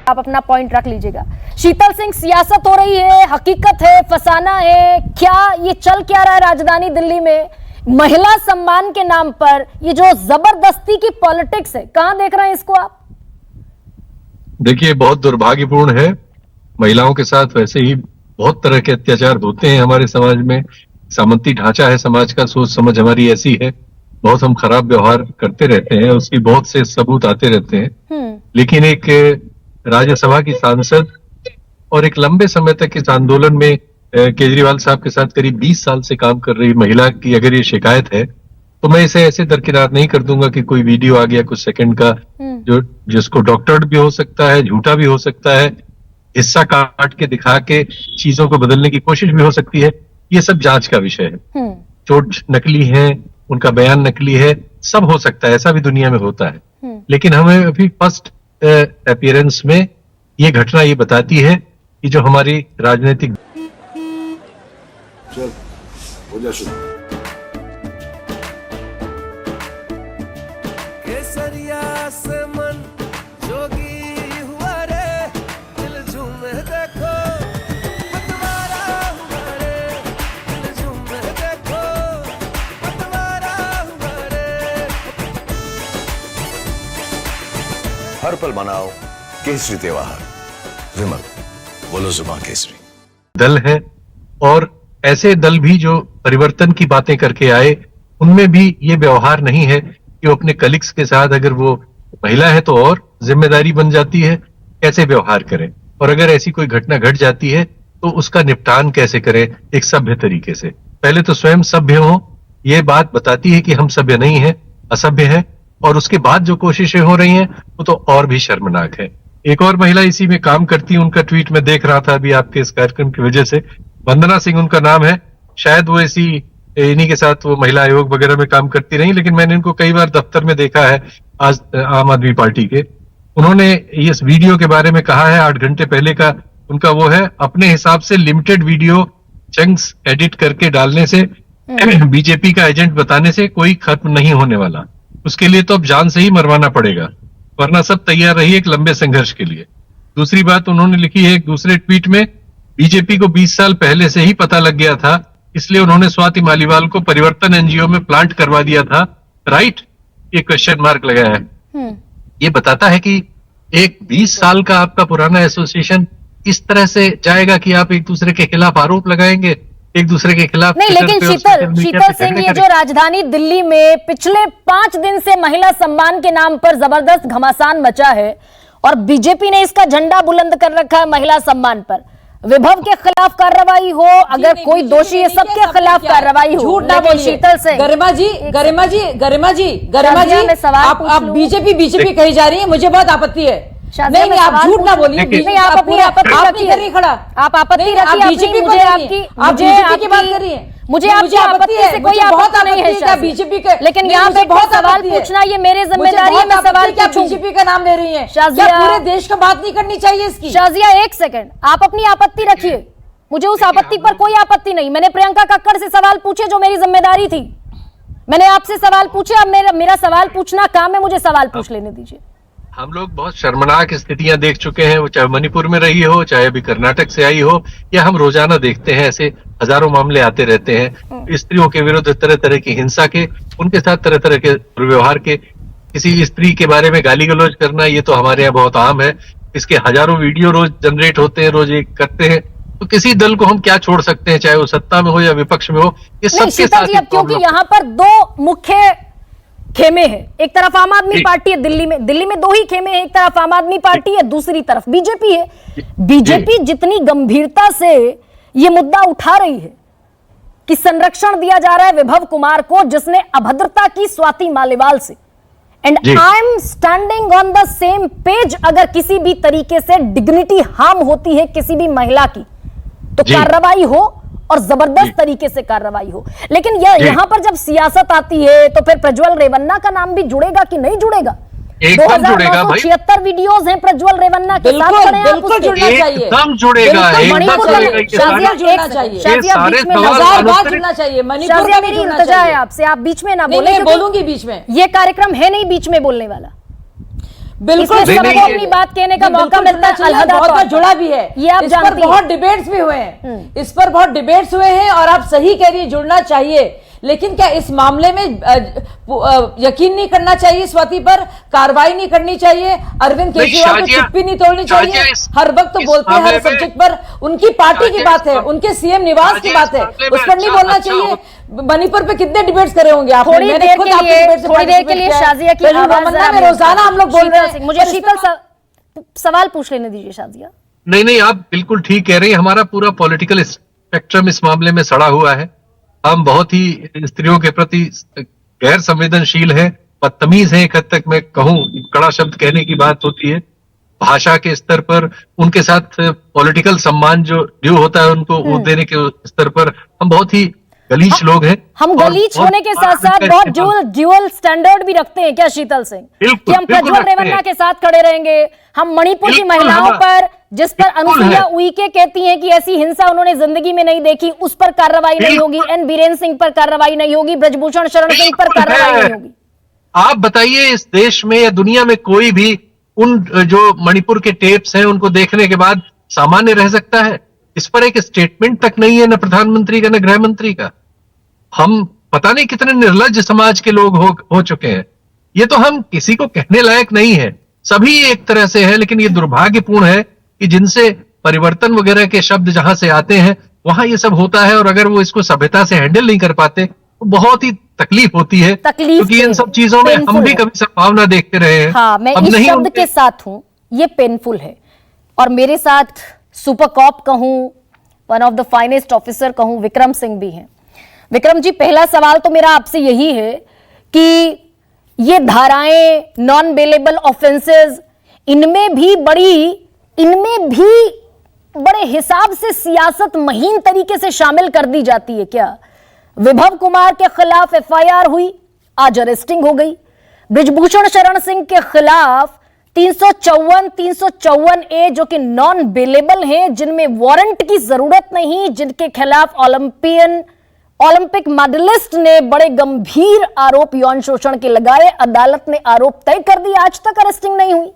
आप अपना पॉइंट रख लीजिएगा। शीतल सिंह, सियासत हो रही है, हकीकत है, फसाना है, क्या ये चल क्या रहा है राजधानी दिल्ली में महिला सम्मान के नाम पर? ये जो जबरदस्ती की पॉलिटिक्स है, कहां देख रहे हैं इसको आप? देखिए, बहुत दुर्भाग्यपूर्ण है। महिलाओं के साथ वैसे ही बहुत तरह के अत्याचार होते हैं हमारे समाज में। सामंती ढांचा है समाज का, सोच समझ हमारी ऐसी है, बहुत हम खराब व्यवहार करते रहते हैं, उसकी बहुत से सबूत आते रहते हैं। लेकिन एक राज्यसभा की सांसद और एक लंबे समय तक इस आंदोलन में केजरीवाल साहब के साथ करीब 20 साल से काम कर रही महिला की अगर ये शिकायत है, तो मैं इसे ऐसे दरकिनार नहीं कर दूंगा कि कोई वीडियो आ गया कुछ सेकंड का, जो जिसको डॉक्टर्ड भी हो सकता है, झूठा भी हो सकता है, हिस्सा काट के दिखा के चीजों को बदलने की कोशिश भी हो सकती है। ये सब जांच का विषय है। चोट नकली है, उनका बयान नकली है, सब हो सकता है, ऐसा भी दुनिया में होता है। लेकिन हमें अभी फर्स्ट अपीयरेंस में ये घटना ये बताती है कि जो हमारी राजनीतिक चल हो जा शुरू। केसरिया से मन जोगी हुआ रे, दिल झूमे देखो पतवारा हुआ रे, दिल झूमे देखो पतवारा हुआ रे। हर पल मनाओ केसरी त्योहार। विमल, बोलो जुबान केसरी। दल है, और ऐसे दल भी जो परिवर्तन की बातें करके आए, उनमें भी ये व्यवहार नहीं है कि वो अपने कलीग्स के साथ, अगर वो महिला है तो और जिम्मेदारी बन जाती है, कैसे व्यवहार करें, और अगर ऐसी कोई घटना घट जाती है तो उसका निपटान कैसे करें एक सभ्य तरीके से। पहले तो स्वयं सभ्य हो, ये बात बताती है कि हम सभ्य नहीं है, असभ्य है, और उसके बाद जो कोशिशें हो रही हैं वो तो और भी शर्मनाक है। एक और महिला इसी में काम करती है, उनका ट्वीट में देख रहा था अभी आपके इस कार्यक्रम की वजह से, वंदना सिंह उनका नाम है। शायद वो ऐसी इन्हीं के साथ वो महिला आयोग वगैरह में काम करती रही, लेकिन मैंने इनको कई बार दफ्तर में देखा है, आज आम आदमी पार्टी के। उन्होंने इस वीडियो के बारे में कहा है, 8 घंटे पहले का उनका वो है, अपने हिसाब से लिमिटेड वीडियो चंक्स एडिट करके डालने से, बीजेपी का एजेंट बताने से कोई खत्म नहीं होने वाला। उसके लिए तो अब जान से ही मरवाना पड़ेगा, वरना सब तैयार रही एक लंबे संघर्ष के लिए। दूसरी बात उन्होंने लिखी है एक दूसरे ट्वीट में, बीजेपी को 20 साल पहले से ही पता लग गया था, इसलिए उन्होंने स्वाति मालीवाल को परिवर्तन एनजीओ में प्लांट करवा दिया था, राइट? ये क्वेश्चन मार्क लगाया है। ये बताता है कि एक 20 साल का आपका पुराना एसोसिएशन इस तरह से जाएगा कि आप एक दूसरे के खिलाफ आरोप लगाएंगे, एक दूसरे के खिलाफ नहीं। लेकिन शीतल सिंह, ये जो राजधानी दिल्ली में पिछले 5 दिन से महिला सम्मान के नाम पर जबरदस्त घमासान मचा है, और बीजेपी ने इसका झंडा बुलंद कर रखा है महिला सम्मान पर। विभव के खिलाफ कार्रवाई हो, अगर कोई दोषी है सबके खिलाफ कार्रवाई हो। झूठ ना बोलिए शीतल सिंह, गरिमा जी, आप बीजेपी कही जा रही है, मुझे बहुत आपत्ति है। नहीं, आप झूठ ना बोलिए। नहीं, आप अपनी आपत्ति आप नहीं कर रही खड़ा, आप आपत्ति रखिए। बीजेपी मुझे आपकी, आप बीजेपी की बात कर रही है, मुझे आपकी आपत्ति से कोई आपत्ति नहीं है बीजेपी के, लेकिन यहाँ पे बहुत सवाल पूछना ये मेरी जिम्मेदारी है। मैं सवाल क्या बीजेपी का नाम ले रही है? शाजिया, पूरे देश का बात नहीं करनी चाहिए इसकी? शाजिया, एक सेकंड, आप अपनी आपत्ति रखिए, मुझे उस आपत्ति पर कोई आपत्ति नहीं। मैंने प्रियंका कक्कड़ से सवाल पूछे जो मेरी जिम्मेदारी थी, मैंने आपसे सवाल पूछे, अब मेरा सवाल पूछना काम है, मुझे सवाल पूछ लेने दीजिए। हम लोग बहुत शर्मनाक स्थितियां देख चुके हैं, वो चाहे मणिपुर में रही हो, चाहे अभी कर्नाटक से आई हो, या हम रोजाना देखते हैं ऐसे हजारों मामले आते रहते हैं स्त्रियों के विरुद्ध, तरह तरह की हिंसा के, उनके साथ तरह तरह के दुर्व्यवहार के। किसी स्त्री के बारे में गाली गलौज करना ये तो हमारे यहाँ बहुत आम है, इसके हजारों वीडियो रोज जनरेट होते हैं, रोज एक करते हैं। तो किसी दल को हम क्या छोड़ सकते हैं, चाहे वो सत्ता में हो या विपक्ष में हो, ये सबके साथ। क्योंकि यहाँ पर 2 मुख्य खेमे हैं, एक तरफ आम आदमी पार्टी है दिल्ली में 2 ही खेमे हैं, एक तरफ आम आदमी पार्टी है, दूसरी तरफ बीजेपी है। बीजेपी जितनी गंभीरता से यह मुद्दा उठा रही है कि संरक्षण दिया जा रहा है विभव कुमार को, जिसने अभद्रता की स्वाति मालीवाल से, and I am standing on the same page. अगर किसी भी तरीके से डिग्निटी हार्म होती है किसी भी महिला की, तो कार्रवाई हो, और जबरदस्त तरीके से कार्रवाई हो। लेकिन यहाँ पर जब सियासत आती है तो फिर प्रज्वल रेवन्ना का नाम भी जुड़ेगा कि नहीं जुड़ेगा? 2976 वीडियोस हैं प्रज्वल रेवन्ना के साथ, बिल्कुल जुड़ना चाहिए, एकदम जुड़ेगा, जुड़ना चाहिए। मणिपुर का मेरी इल्तिजा है आपसे, आप बीच में ना बोले। बोलूंगी बीच में, ये कार्यक्रम है नहीं बीच में बोलने वाला। बिल्कुल इसलिए नहीं, सबको नहीं, अपनी बात कहने का ये मौका बिल्कुल मिलता है चाहिए, अलहदा बहुत तौर बार पर। जुड़ा भी है। ये आप इस पर जानती हैं। बहुत डिबेट्स भी हुए हैं, इस पर बहुत डिबेट्स हुए हैं और आप सही कह रही है, जुड़ना चाहिए। लेकिन क्या इस मामले में यकीन नहीं करना चाहिए, स्वाति पर कार्रवाई नहीं करनी चाहिए, अरविंद केजरीवाल को चुप्पी नहीं तोड़नी चाहिए? हर वक्त तो बोलते हैं हर सब्जेक्ट पर, उनकी पार्टी की बात है, उनके सीएम निवास की बात है, उस पर नहीं बोलना चाहिए? मणिपुर पे कितने डिबेट्स करे होंगे आप? थोड़ी देर के लिए शाजिया की आवाज जरा में रोजाना हम लोग बोल रहे हैं। मुझे शीतल सवाल पूछ लेने दीजिए शाजिया। नहीं, आप बिल्कुल ठीक कह रही हैं। हमारा पूरा पॉलिटिकल स्पेक्ट्रम इस मामले में सड़ा हुआ है। हम बहुत ही स्त्रियों के प्रति गैर संवेदनशील हैं, बदतमीज हैं। एक हद तक मैं कहूं, कड़ा शब्द कहने की बात होती है। भाषा के स्तर पर उनके साथ पॉलिटिकल सम्मान जो ड्यू होता है उनको वो देने के स्तर पर हम बहुत ही गलीच लोग हैं। हम गलीच होने के साथ साथ बहुत ड्यूअल स्टैंडर्ड भी रखते हैं क्या शीतल सिंह? कि हम प्रज्वल रेवन्ना के साथ खड़े रहेंगे, हम मणिपुर की महिलाओं पर, जिस पर अनुसुईया उइके कहती हैं कि ऐसी हिंसा उन्होंने जिंदगी में नहीं देखी, उस पर कार्रवाई नहीं होगी, एन बीरेन सिंह पर कार्रवाई नहीं होगी, ब्रजभूषण शरण सिंह पर कार्रवाई नहीं होगी। आप बताइए, इस देश में या दुनिया में कोई भी उन जो मणिपुर के टेप्स हैं उनको देखने के बाद सामान्य रह सकता है? इस पर एक स्टेटमेंट तक नहीं है, न प्रधानमंत्री का न गृह मंत्री का। हम पता नहीं कितने निर्लज्ज समाज के लोग हो चुके हैं। ये तो हम किसी को कहने लायक नहीं है, सभी एक तरह से है। लेकिन ये दुर्भाग्यपूर्ण है कि जिनसे परिवर्तन वगैरह के शब्द जहां से आते हैं वहां ये सब होता है, और अगर वो इसको सभ्यता से हैंडल नहीं कर पाते तो बहुत ही तकलीफ होती है, क्योंकि इन सब चीजों में हम भी कभी संभावना देखते रहे हैं। हाँ, मैं इस शब्द के साथ हूं, ये पेनफुल है। और मेरे साथ सुपर कॉप कहूं, one of the finest officer कहूं, विक्रम सिंह भी हैं। विक्रम जी, पहला सवाल तो मेरा आपसे यही है कि ये धाराएं, नॉन बेलेबल ऑफेंसेस, इनमें भी बड़े हिसाब से सियासत महीन तरीके से शामिल कर दी जाती है क्या? विभव कुमार के खिलाफ एफआईआर हुई, आज अरेस्टिंग हो गई। ब्रिजभूषण शरण सिंह के खिलाफ 354 ए जो कि नॉन बेलेबल हैं, जिनमें वारंट की जरूरत नहीं, जिनके खिलाफ ओलंपिक मेडलिस्ट ने बड़े गंभीर आरोप यौन शोषण के लगाए, अदालत ने आरोप तय कर दिया, आज तक अरेस्टिंग नहीं हुई।